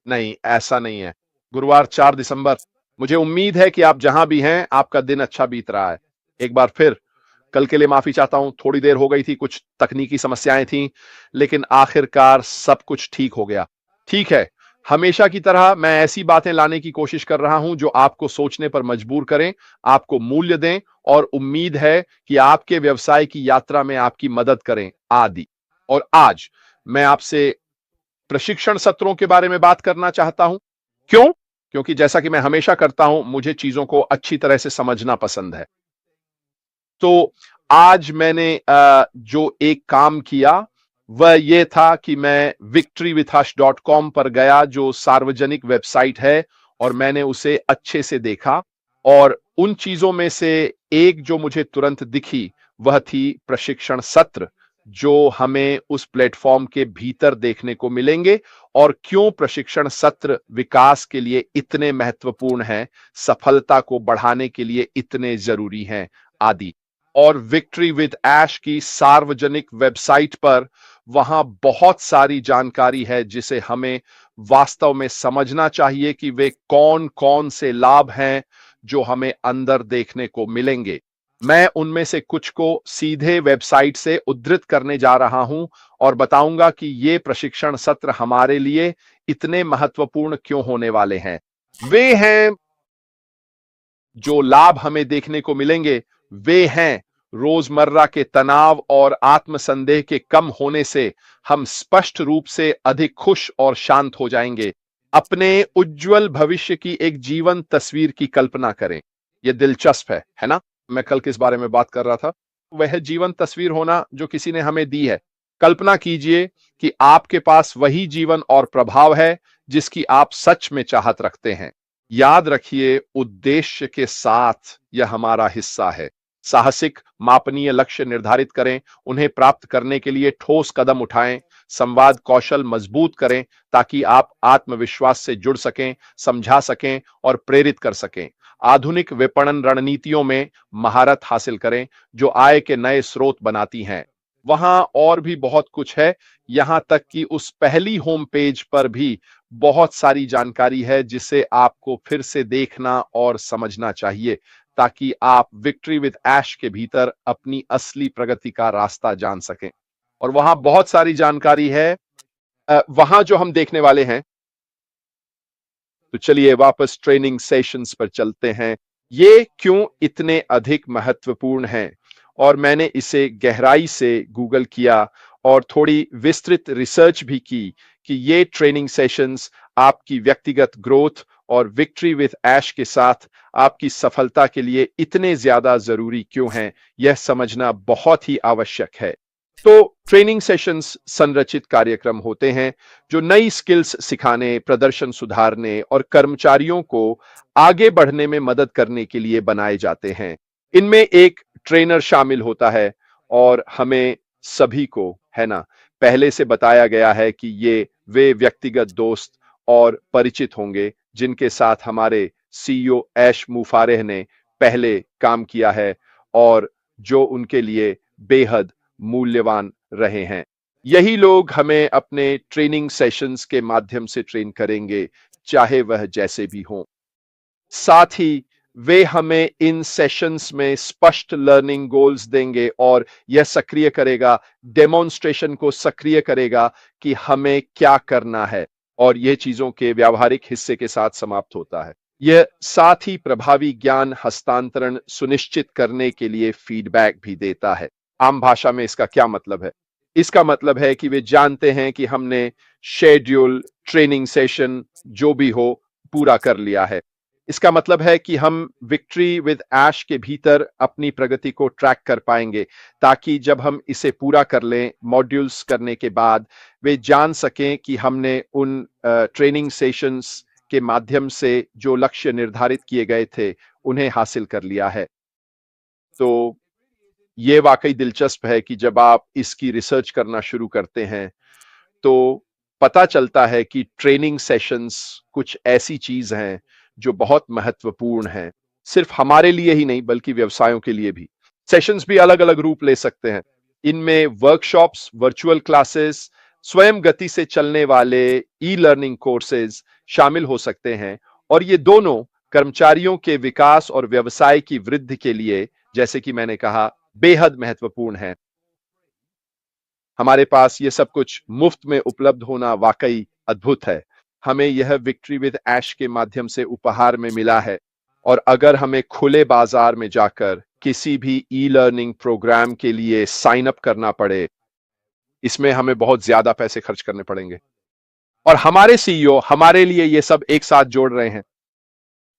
नहीं, ऐसा नहीं है। गुरुवार 4 दिसंबर, मुझे उम्मीद है कि आप जहां भी हैं, आपका दिन अच्छा बीत रहा है। एक बार फिर कल के लिए माफी चाहता हूं, थोड़ी देर हो गई थी, कुछ तकनीकी समस्याएं थीं, लेकिन आखिरकार सब कुछ ठीक हो गया। ठीक है, हमेशा की तरह मैं ऐसी बातें लाने की कोशिश कर रहा हूं जो आपको सोचने पर मजबूर करें, आपको मूल्य दें और उम्मीद है कि आपके व्यवसाय की यात्रा में आपकी मदद करें आदि। और आज मैं आपसे प्रशिक्षण सत्रों के बारे में बात करना चाहता हूं। क्यों? क्योंकि जैसा कि मैं हमेशा करता हूं, मुझे चीजों को अच्छी तरह से समझना पसंद है। तो आज मैंने जो एक काम किया वह यह था कि मैं victorywithhush.com पर गया, जो सार्वजनिक वेबसाइट है, और मैंने उसे अच्छे से देखा। और उन चीजों में से एक जो मुझे तुरंत दिखी वह थी प्रशिक्षण सत्र, जो हमें उस प्लेटफॉर्म के भीतर देखने को मिलेंगे और क्यों प्रशिक्षण सत्र विकास के लिए इतने महत्वपूर्ण हैं, सफलता को बढ़ाने के लिए इतने जरूरी हैं आदि। और विक्ट्री विद ऐश की सार्वजनिक वेबसाइट पर वहां बहुत सारी जानकारी है जिसे हमें वास्तव में समझना चाहिए कि वे कौन कौन से लाभ हैं जो हमें अंदर देखने को मिलेंगे। मैं उनमें से कुछ को सीधे वेबसाइट से उद्धृत करने जा रहा हूं और बताऊंगा कि ये प्रशिक्षण सत्र हमारे लिए इतने महत्वपूर्ण क्यों होने वाले हैं। वे हैं जो लाभ हमें देखने को मिलेंगे, वे हैं रोजमर्रा के तनाव और आत्मसंदेह के कम होने से हम स्पष्ट रूप से अधिक खुश और शांत हो जाएंगे। अपने उज्जवल भविष्य की एक जीवन तस्वीर की कल्पना करें। यह दिलचस्प है ना? मैं कल किस बारे में बात कर रहा था? वह जीवन तस्वीर होना जो किसी ने हमें दी है। कल्पना कीजिए कि आपके पास वही जीवन और प्रभाव है जिसकी आप सच में चाहत रखते हैं। याद रखिए, उद्देश्य के साथ यह हमारा हिस्सा है। साहसिक मापनीय लक्ष्य निर्धारित करें, उन्हें प्राप्त करने के लिए ठोस कदम उठाएं, संवाद कौशल मजबूत करें ताकि आप आत्मविश्वास से जुड़ सकें, समझा सकें और प्रेरित कर सकें। आधुनिक विपणन रणनीतियों में महारत हासिल करें जो आय के नए स्रोत बनाती हैं। वहां और भी बहुत कुछ है, यहां तक कि उस पहली होम पेज पर भी बहुत सारी जानकारी है जिसे आपको फिर से देखना और समझना चाहिए ताकि आप विक्ट्री विद ऐश के भीतर अपनी असली प्रगति का रास्ता जान सकें। और वहां बहुत सारी जानकारी है, वहां जो हम देखने वाले हैं। तो चलिए वापस ट्रेनिंग सेशंस पर चलते हैं। ये क्यों इतने अधिक महत्वपूर्ण हैं? और मैंने इसे गहराई से गूगल किया और थोड़ी विस्तृत रिसर्च भी की कि ये ट्रेनिंग सेशंस आपकी व्यक्तिगत ग्रोथ और विक्ट्री विद ऐश के साथ आपकी सफलता के लिए इतने ज्यादा जरूरी क्यों हैं, यह समझना बहुत ही आवश्यक है। तो ट्रेनिंग सेशंस संरचित कार्यक्रम होते हैं जो नई स्किल्स सिखाने, प्रदर्शन सुधारने और कर्मचारियों को आगे बढ़ने में मदद करने के लिए बनाए जाते हैं। इनमें एक ट्रेनर शामिल होता है और हमें सभी को, है ना, पहले से बताया गया है कि ये वे व्यक्तिगत दोस्त और परिचित होंगे जिनके साथ हमारे सीईओ ऐश मुफारेह ने पहले काम किया है और जो उनके लिए बेहद मूल्यवान रहे हैं। यही लोग हमें अपने ट्रेनिंग सेशंस के माध्यम से ट्रेन करेंगे, चाहे वह जैसे भी हों। साथ ही वे हमें इन सेशंस में स्पष्ट लर्निंग गोल्स देंगे और यह सक्रिय करेगा, डेमोन्स्ट्रेशन को सक्रिय करेगा कि हमें क्या करना है, और यह चीजों के व्यावहारिक हिस्से के साथ समाप्त होता है। यह साथ ही प्रभावी ज्ञान हस्तांतरण सुनिश्चित करने के लिए फीडबैक भी देता है। आम भाषा में इसका क्या मतलब है? इसका मतलब है कि वे जानते हैं कि हमने शेड्यूल, ट्रेनिंग सेशन जो भी हो पूरा कर लिया है। इसका मतलब है कि हम विक्ट्री विद ऐश के भीतर अपनी प्रगति को ट्रैक कर पाएंगे ताकि जब हम इसे पूरा कर लें मॉड्यूल्स करने के बाद, वे जान सकें कि हमने उन ट्रेनिंग सेशंस के माध्यम से जो लक्ष्य निर्धारित किए गए थे उन्हें हासिल कर लिया है। तो ये वाकई दिलचस्प है कि जब आप इसकी रिसर्च करना शुरू करते हैं तो पता चलता है कि ट्रेनिंग सेशंस कुछ ऐसी चीज हैं जो बहुत महत्वपूर्ण हैं, सिर्फ हमारे लिए ही नहीं बल्कि व्यवसायों के लिए भी। सेशंस भी अलग अलग रूप ले सकते हैं। इनमें वर्कशॉप्स, वर्चुअल क्लासेस, स्वयं गति से चलने वाले ई लर्निंग कोर्सेज शामिल हो सकते हैं और ये दोनों कर्मचारियों के विकास और व्यवसाय की वृद्धि के लिए, जैसे कि मैंने कहा, बेहद महत्वपूर्ण है। हमारे पास ये सब कुछ मुफ्त में उपलब्ध होना वाकई अद्भुत है। हमें यह विक्ट्री विद ऐश के माध्यम से उपहार में मिला है और अगर हमें खुले बाजार में जाकर किसी भी ई लर्निंग प्रोग्राम के लिए साइन अप करना पड़े, इसमें हमें बहुत ज्यादा पैसे खर्च करने पड़ेंगे और हमारे सीईओ हमारे लिए ये सब एक साथ जोड़ रहे हैं।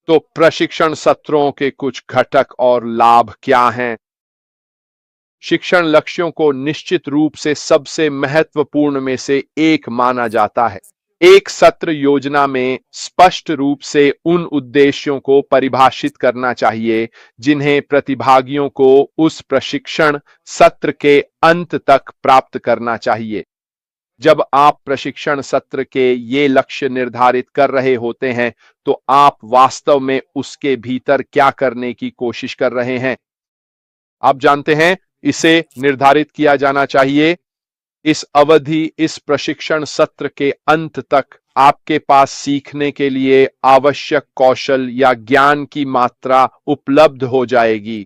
तो प्रशिक्षण सत्रों के कुछ घटक और लाभ क्या हैं? शिक्षण लक्ष्यों को निश्चित रूप से सबसे महत्वपूर्ण में से एक माना जाता है। एक सत्र योजना में स्पष्ट रूप से उन उद्देश्यों को परिभाषित करना चाहिए जिन्हें प्रतिभागियों को उस प्रशिक्षण सत्र के अंत तक प्राप्त करना चाहिए। जब आप प्रशिक्षण सत्र के ये लक्ष्य निर्धारित कर रहे होते हैं तो आप वास्तव में उसके भीतर क्या करने की कोशिश कर रहे हैं? आप जानते हैं, इसे निर्धारित किया जाना चाहिए। इस अवधि, इस प्रशिक्षण सत्र के अंत तक आपके पास सीखने के लिए आवश्यक कौशल या ज्ञान की मात्रा उपलब्ध हो जाएगी।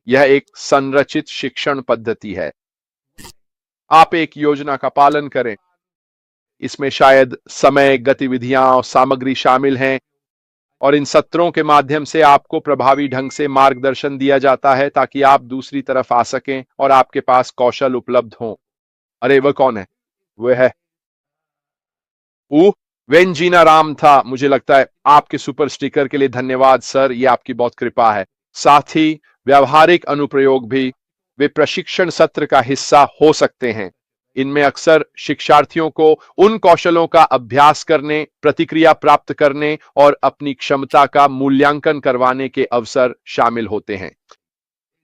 यह एक संरचित शिक्षण पद्धति है। आप एक योजना का पालन करें। इसमें शायद समय, गतिविधियां और सामग्री शामिल हैं और इन सत्रों के माध्यम से आपको प्रभावी ढंग से मार्गदर्शन दिया जाता है ताकि आप दूसरी तरफ आ सकें और आपके पास कौशल उपलब्ध हों। अरे वह कौन है? वह है वेंजीना राम था। मुझे लगता है आपके सुपर स्टिकर के लिए धन्यवाद सर, ये आपकी बहुत कृपा है। साथ ही व्यावहारिक अनुप्रयोग भी वे प्रशिक्षण सत्र का हिस्सा हो सकते हैं। इनमें अक्सर शिक्षार्थियों को उन कौशलों का अभ्यास करने, प्रतिक्रिया प्राप्त करने और अपनी क्षमता का मूल्यांकन करवाने के अवसर शामिल होते हैं।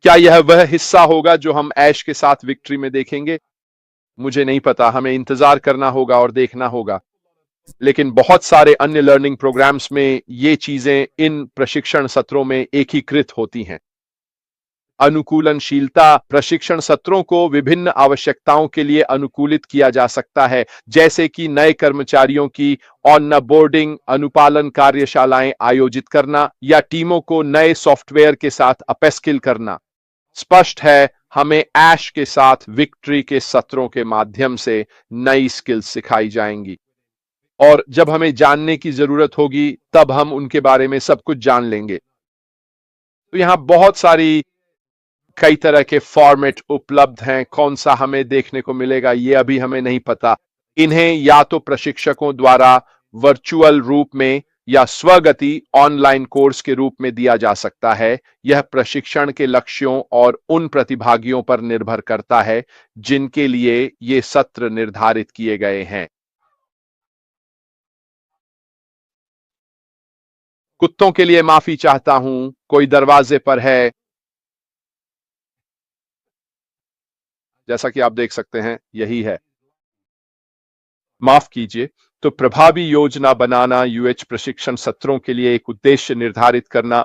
क्या यह वह हिस्सा होगा जो हम ऐश के साथ विक्ट्री में देखेंगे? मुझे नहीं पता, हमें इंतजार करना होगा और देखना होगा। लेकिन बहुत सारे अन्य लर्निंग प्रोग्राम्स में ये चीजें इन प्रशिक्षण सत्रों में एकीकृत होती हैं। अनुकूलनशीलता प्रशिक्षण सत्रों को विभिन्न आवश्यकताओं के लिए अनुकूलित किया जा सकता है, जैसे कि नए कर्मचारियों की ऑन बोर्डिंग, अनुपालन कार्यशालाएं आयोजित करना या टीमों को नए सॉफ्टवेयर के साथ अपस्किल करना। स्पष्ट है, हमें ऐश के साथ विक्ट्री के सत्रों के माध्यम से नई स्किल्स सिखाई जाएंगी और जब हमें जानने की जरूरत होगी तब हम उनके बारे में सब कुछ जान लेंगे। तो यहां बहुत सारी कई तरह के फॉर्मेट उपलब्ध हैं। कौन सा हमें देखने को मिलेगा ये अभी हमें नहीं पता। इन्हें या तो प्रशिक्षकों द्वारा वर्चुअल रूप में या स्वगति ऑनलाइन कोर्स के रूप में दिया जा सकता है। यह प्रशिक्षण के लक्ष्यों और उन प्रतिभागियों पर निर्भर करता है जिनके लिए ये सत्र निर्धारित किए गए हैं। कुत्तों के लिए माफी चाहता हूं, कोई दरवाजे पर है। जैसा कि आप देख सकते हैं, यही है। माफ कीजिए। तो प्रभावी योजना बनाना यूएच प्रशिक्षण सत्रों के लिए एक उद्देश्य निर्धारित करना,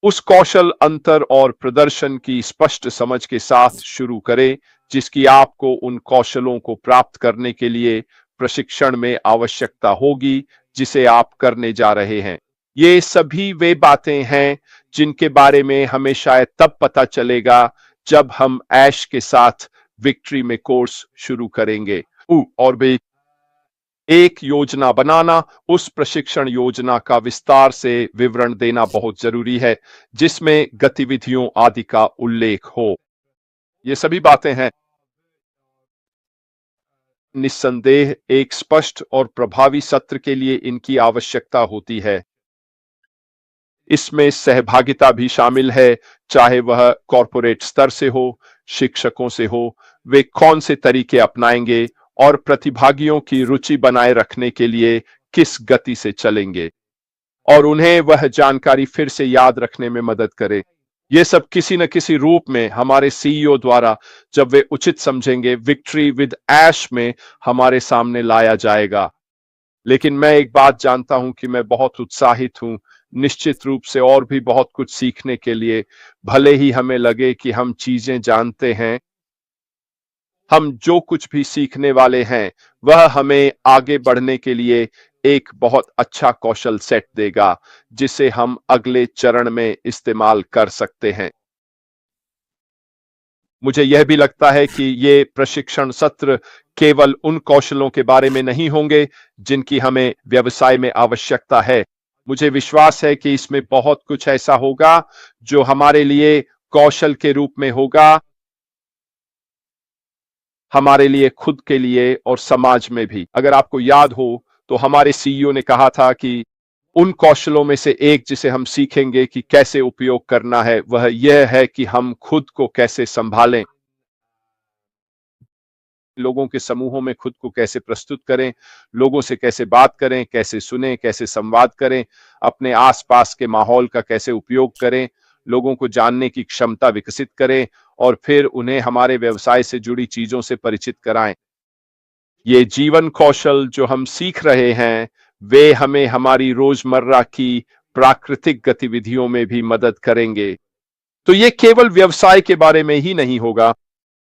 उस कौशल अंतर और प्रदर्शन की स्पष्ट समझ के साथ शुरू करें जिसकी आपको उन कौशलों को प्राप्त करने के लिए प्रशिक्षण में आवश्यकता होगी जिसे आप करने जा रहे हैं। ये सभी वे बातें हैं जिनके बारे में हमें शायद तब पता चलेगा जब हम ऐश के साथ विक्ट्री में कोर्स शुरू करेंगे। और भी एक योजना बनाना, उस प्रशिक्षण योजना का विस्तार से विवरण देना बहुत जरूरी है जिसमें गतिविधियों आदि का उल्लेख हो। ये सभी बातें हैं। निस्संदेह एक स्पष्ट और प्रभावी सत्र के लिए इनकी आवश्यकता होती है। इसमें सहभागिता भी शामिल है, चाहे वह कॉरपोरेट स्तर से हो, शिक्षकों से हो। वे कौन से तरीके अपनाएंगे और प्रतिभागियों की रुचि बनाए रखने के लिए किस गति से चलेंगे और उन्हें वह जानकारी फिर से याद रखने में मदद करे। ये सब किसी न किसी रूप में हमारे सीईओ द्वारा, जब वे उचित समझेंगे, विक्ट्री विद ऐश में हमारे सामने लाया जाएगा। लेकिन मैं एक बात जानता हूं कि मैं बहुत उत्साहित हूं, निश्चित रूप से और भी बहुत कुछ सीखने के लिए। भले ही हमें लगे कि हम चीजें जानते हैं, हम जो कुछ भी सीखने वाले हैं वह हमें आगे बढ़ने के लिए एक बहुत अच्छा कौशल सेट देगा जिसे हम अगले चरण में इस्तेमाल कर सकते हैं। मुझे यह भी लगता है कि ये प्रशिक्षण सत्र केवल उन कौशलों के बारे में नहीं होंगे जिनकी हमें व्यवसाय में आवश्यकता है। मुझे विश्वास है कि इसमें बहुत कुछ ऐसा होगा जो हमारे लिए कौशल के रूप में होगा, हमारे लिए, खुद के लिए और समाज में भी। अगर आपको याद हो तो हमारे सीईओ ने कहा था कि उन कौशलों में से एक जिसे हम सीखेंगे कि कैसे उपयोग करना है, वह यह है कि हम खुद को कैसे संभालें, लोगों के समूहों में खुद को कैसे प्रस्तुत करें, लोगों से कैसे बात करें, कैसे सुने, कैसे संवाद करें, अपने आसपास के माहौल का कैसे उपयोग करें, लोगों को जानने की क्षमता विकसित करें और फिर उन्हें हमारे व्यवसाय से जुड़ी चीजों से परिचित कराएं। ये जीवन कौशल जो हम सीख रहे हैं, वे हमें हमारी रोजमर्रा की प्राकृतिक गतिविधियों में भी मदद करेंगे। तो ये केवल व्यवसाय के बारे में ही नहीं होगा,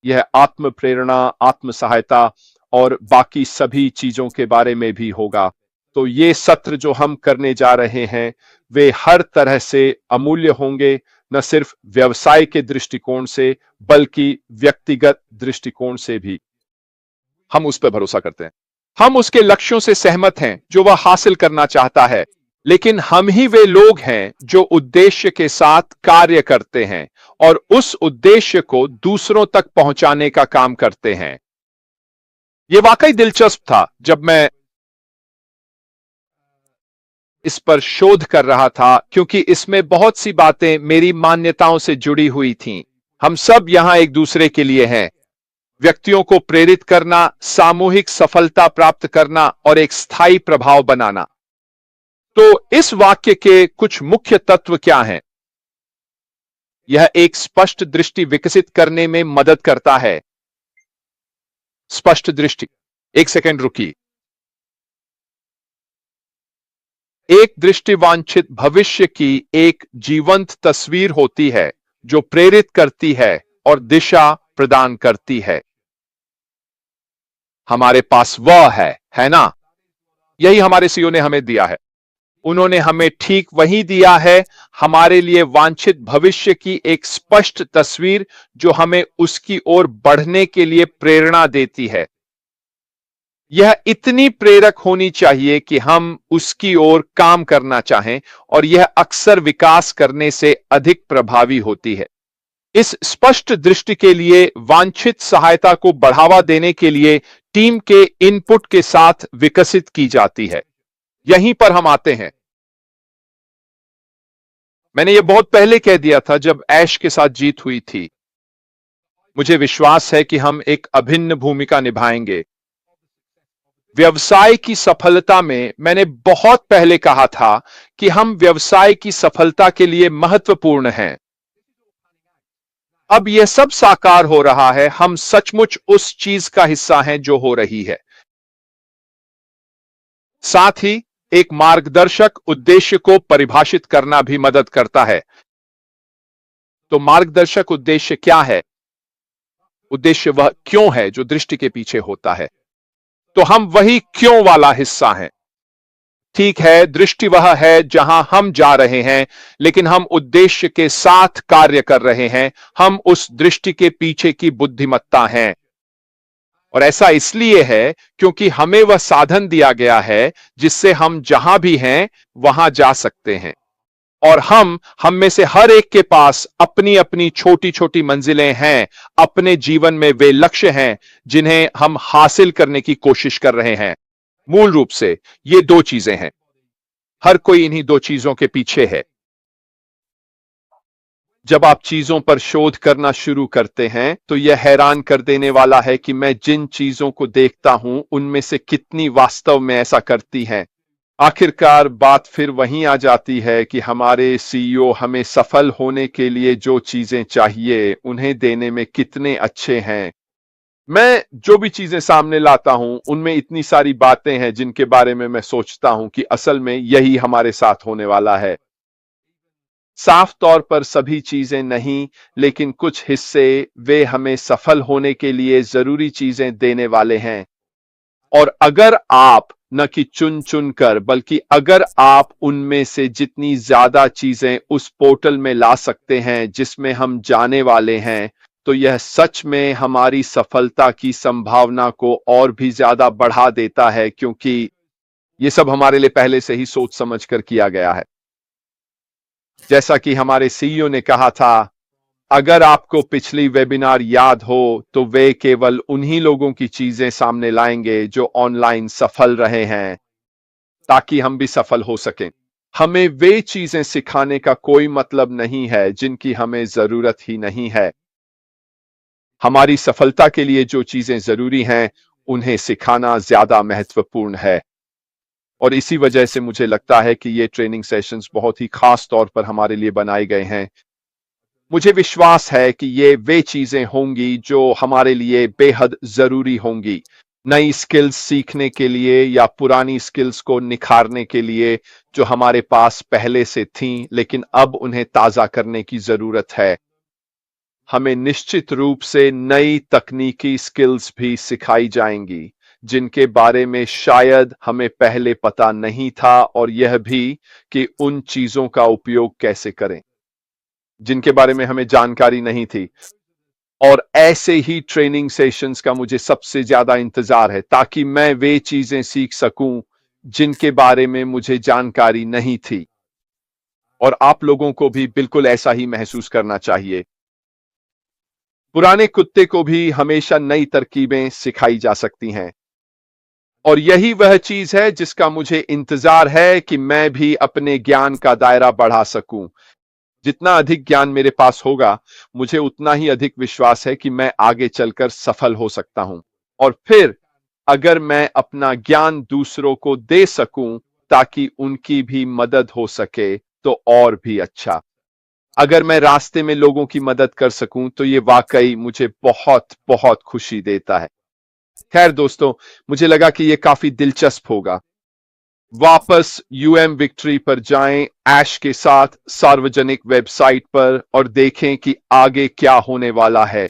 यह आत्म प्रेरणा, आत्म सहायता और बाकी सभी चीजों के बारे में भी होगा। तो ये सत्र जो हम करने जा रहे हैं, वे हर तरह से अमूल्य होंगे, न सिर्फ व्यवसाय के दृष्टिकोण से बल्कि व्यक्तिगत दृष्टिकोण से भी। हम उस पर भरोसा करते हैं, हम उसके लक्ष्यों से सहमत हैं जो वह हासिल करना चाहता है, लेकिन हम ही वे लोग हैं जो उद्देश्य के साथ कार्य करते हैं और उस उद्देश्य को दूसरों तक पहुंचाने का काम करते हैं। यह वाकई दिलचस्प था जब मैं इस पर शोध कर रहा था, क्योंकि इसमें बहुत सी बातें मेरी मान्यताओं से जुड़ी हुई थीं। हम सब यहां एक दूसरे के लिए हैं, व्यक्तियों को प्रेरित करना, सामूहिक सफलता प्राप्त करना और एक स्थायी प्रभाव बनाना। तो इस वाक्य के कुछ मुख्य तत्व क्या हैं? यह एक स्पष्ट दृष्टि विकसित करने में मदद करता है। स्पष्ट दृष्टि, एक सेकंड रुकिए। एक दृष्टिवांछित भविष्य की एक जीवंत तस्वीर होती है जो प्रेरित करती है और दिशा प्रदान करती है। हमारे पास वह है ना? यही हमारे सीईओ ने हमें दिया है। उन्होंने हमें ठीक वही दिया है, हमारे लिए वांछित भविष्य की एक स्पष्ट तस्वीर जो हमें उसकी ओर बढ़ने के लिए प्रेरणा देती है। यह इतनी प्रेरक होनी चाहिए कि हम उसकी ओर काम करना चाहें और यह अक्सर विकास करने से अधिक प्रभावी होती है। इस स्पष्ट दृष्टि के लिए वांछित सहायता को बढ़ावा देने के लिए टीम के इनपुट के साथ विकसित की जाती है। यहीं पर हम आते हैं। मैंने यह बहुत पहले कह दिया था जब ऐश के साथ जीत हुई थी। मुझे विश्वास है कि हम एक अभिन्न भूमिका निभाएंगे। व्यवसाय की सफलता में मैंने बहुत पहले कहा था कि हम व्यवसाय की सफलता के लिए महत्वपूर्ण हैं। अब यह सब साकार हो रहा है, हम सचमुच उस चीज का हिस्सा हैं जो हो रही है। साथ ही एक मार्गदर्शक उद्देश्य को परिभाषित करना भी मदद करता है। तो मार्गदर्शक उद्देश्य क्या है? उद्देश्य वह क्यों है जो दृष्टि के पीछे होता है। तो हम वही क्यों वाला हिस्सा हैं। ठीक है, दृष्टि वह है जहां हम जा रहे हैं, लेकिन हम उद्देश्य के साथ कार्य कर रहे हैं। हम उस दृष्टि के पीछे की बुद्धिमत्ता हैं। और ऐसा इसलिए है क्योंकि हमें वह साधन दिया गया है जिससे हम जहां भी हैं वहां जा सकते हैं। और हम में से हर एक के पास अपनी अपनी छोटी छोटी मंजिलें हैं, अपने जीवन में वे लक्ष्य हैं जिन्हें हम हासिल करने की कोशिश कर रहे हैं। मूल रूप से ये दो चीजें हैं, हर कोई इन्हीं दो चीजों के पीछे है। जब आप चीजों पर शोध करना शुरू करते हैं तो यह हैरान कर देने वाला है कि मैं जिन चीजों को देखता हूं उनमें से कितनी वास्तव में ऐसा करती हैं। आखिरकार बात फिर वहीं आ जाती है कि हमारे सीईओ हमें सफल होने के लिए जो चीजें चाहिए उन्हें देने में कितने अच्छे हैं। मैं जो भी चीजें सामने लाता हूं उनमें इतनी सारी बातें हैं जिनके बारे में मैं सोचता हूं कि असल में यही हमारे साथ होने वाला है। साफ तौर पर सभी चीजें नहीं, लेकिन कुछ हिस्से वे हमें सफल होने के लिए जरूरी चीजें देने वाले हैं। और अगर आप न कि चुन चुन कर, बल्कि अगर आप उनमें से जितनी ज्यादा चीजें उस पोर्टल में ला सकते हैं जिसमें हम जाने वाले हैं, तो यह सच में हमारी सफलता की संभावना को और भी ज्यादा बढ़ा देता है, क्योंकि ये सब हमारे लिए पहले से ही सोच समझ कर किया गया है। जैसा कि हमारे सीईओ ने कहा था, अगर आपको पिछली वेबिनार याद हो तो वे केवल उन्हीं लोगों की चीजें सामने लाएंगे जो ऑनलाइन सफल रहे हैं, ताकि हम भी सफल हो सकें। हमें वे चीजें सिखाने का कोई मतलब नहीं है जिनकी हमें जरूरत ही नहीं है। हमारी सफलता के लिए जो चीजें जरूरी हैं, उन्हें सिखाना ज्यादा महत्वपूर्ण है। और इसी वजह से मुझे लगता है कि ये ट्रेनिंग सेशंस बहुत ही खास तौर पर हमारे लिए बनाए गए हैं। मुझे विश्वास है कि ये वे चीजें होंगी जो हमारे लिए बेहद जरूरी होंगी, नई स्किल्स सीखने के लिए या पुरानी स्किल्स को निखारने के लिए जो हमारे पास पहले से थीं, लेकिन अब उन्हें ताजा करने की जरूरत है। हमें निश्चित रूप से नई तकनीकी स्किल्स भी सिखाई जाएंगी जिनके बारे में शायद हमें पहले पता नहीं था, और यह भी कि उन चीजों का उपयोग कैसे करें जिनके बारे में हमें जानकारी नहीं थी। और ऐसे ही ट्रेनिंग सेशंस का मुझे सबसे ज्यादा इंतजार है, ताकि मैं वे चीजें सीख सकूं जिनके बारे में मुझे जानकारी नहीं थी। और आप लोगों को भी बिल्कुल ऐसा ही महसूस करना चाहिए। पुराने कुत्ते को भी हमेशा नई तरकीबें सिखाई जा सकती हैं, और यही वह चीज है जिसका मुझे इंतजार है कि मैं भी अपने ज्ञान का दायरा बढ़ा सकूं। जितना अधिक ज्ञान मेरे पास होगा, मुझे उतना ही अधिक विश्वास है कि मैं आगे चलकर सफल हो सकता हूं। और फिर अगर मैं अपना ज्ञान दूसरों को दे सकूं ताकि उनकी भी मदद हो सके, तो और भी अच्छा। अगर मैं रास्ते में लोगों की मदद कर सकूं तो ये वाकई मुझे बहुत बहुत खुशी देता है। खैर दोस्तों, मुझे लगा कि ये काफी दिलचस्प होगा। वापस यूएम विक्ट्री पर जाएं ऐश के साथ सार्वजनिक वेबसाइट पर और देखें कि आगे क्या होने वाला है।